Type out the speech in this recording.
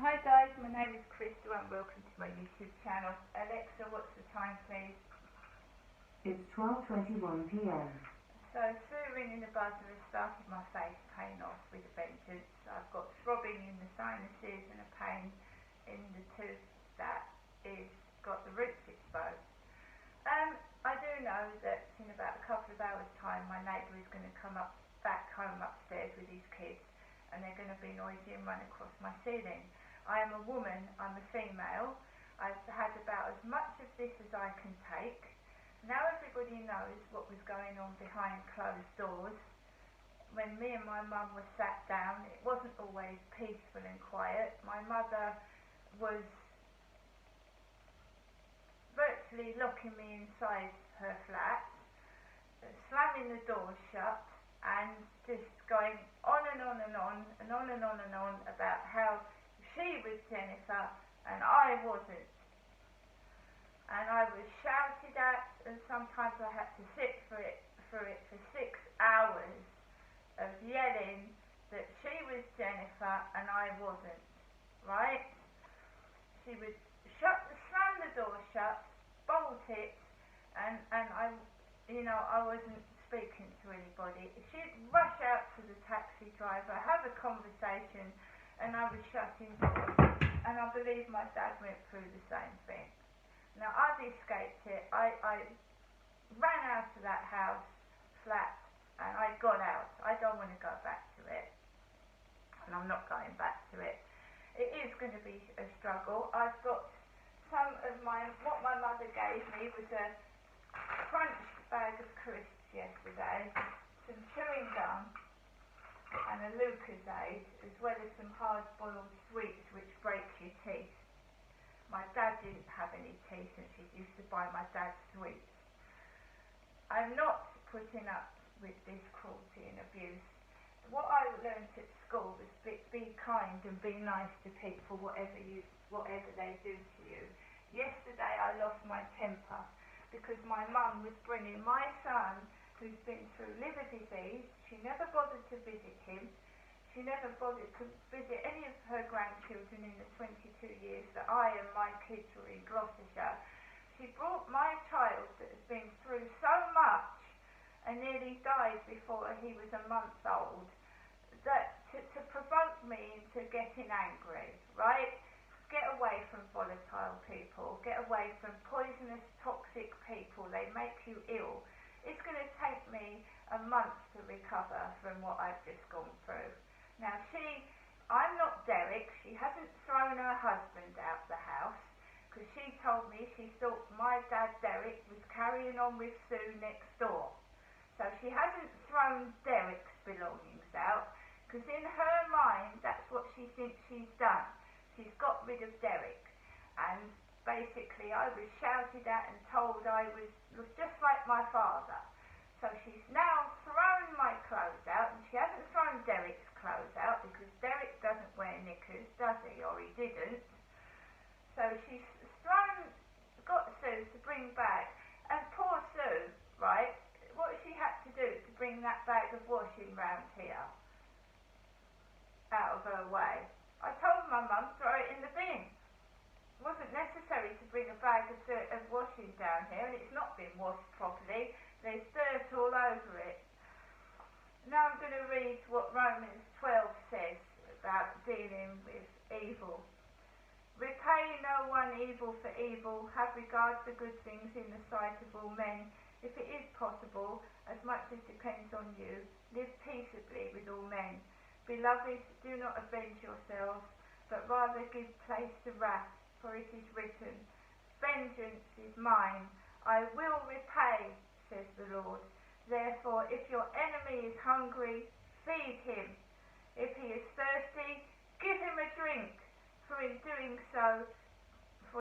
Hi guys, my name is Crystal and welcome to my YouTube channel. Alexa, what's the time please? It's 12:21 p.m. So Sue ringing the buzzer has started my face pain off with a vengeance. I've got throbbing in the sinuses and a pain in the tooth that is got the roots exposed. I do know that in about a couple of hours time my neighbour is going to come back home upstairs with his kids and they're going to be noisy and run across my ceiling. I am a woman, I'm a female, I've had about as much of this as I can take. Now everybody knows what was going on behind closed doors. When me and my mum were sat down, it wasn't always peaceful and quiet. My mother was virtually locking me inside her flat, slamming the door shut, and just going on and on and on and on and on and on about how she was Jennifer and I wasn't. And I was shouted at, and sometimes I had to sit for 6 hours of yelling that she was Jennifer and I wasn't, right? She would slam the door shut, bolt it, and I wasn't speaking to anybody. She'd rush out to the taxi driver, have a conversation, and I was shutting doors. And I believe my dad went through the same thing. Now I've escaped it. I ran out of that flat, and I got out. I don't want to go back to it, and I'm not going back to it. It is going to be a struggle. I've got some of what my mother gave me was a crunched bag of crisps yesterday, some chewing gum, and a Lucozade, as well as some hard-boiled sweets which break your teeth. My dad didn't have any teeth and she used to buy my dad sweets. I'm not putting up with this cruelty and abuse. What I learned at school was be kind and be nice to people, whatever they do to you. Yesterday I lost my temper because my mum was bringing my son, who's been through liver disease. She never bothered to visit him. She never bothered to visit any of her grandchildren in the 22 years that I and my kids were in Gloucestershire. She brought my child that has been through so much and nearly died before he was a month old, that to provoke me into getting angry, right? Get away from volatile people. Get away from poisonous, toxic people. They make you ill. It's going to take me a month to recover from what I've just gone through. Now I'm not Derek. She hasn't thrown her husband out the house because she told me she thought my dad Derek was carrying on with Sue next door. So she hasn't thrown Derek's belongings out because in her mind that's what she thinks she's done. She's got rid of Derek, and basically I was shouted at and told I was just like my father. So she's now thrown my clothes out, and she hasn't thrown Derek's clothes out because Derek doesn't wear knickers, does he? Or he didn't. So she's got Sue to bring back, and poor Sue, right, what she had to do to bring that bag of washing round here out of her way. I told my mum, throw it in the bin. It wasn't necessary to bring a bag of washing down here, and it's not been washed properly. There's dirt all over it. Now I'm going to read what Romans 12 says about dealing with evil. Repay no one evil for evil. Have regard for good things in the sight of all men. If it is possible, as much as depends on you, live peaceably with all men. Beloved, do not avenge yourselves, but rather give place to wrath, for it is written, vengeance is mine, I will repay, says the Lord. Therefore, if your enemy is hungry, feed him. If he is thirsty, give him a drink, for in doing so,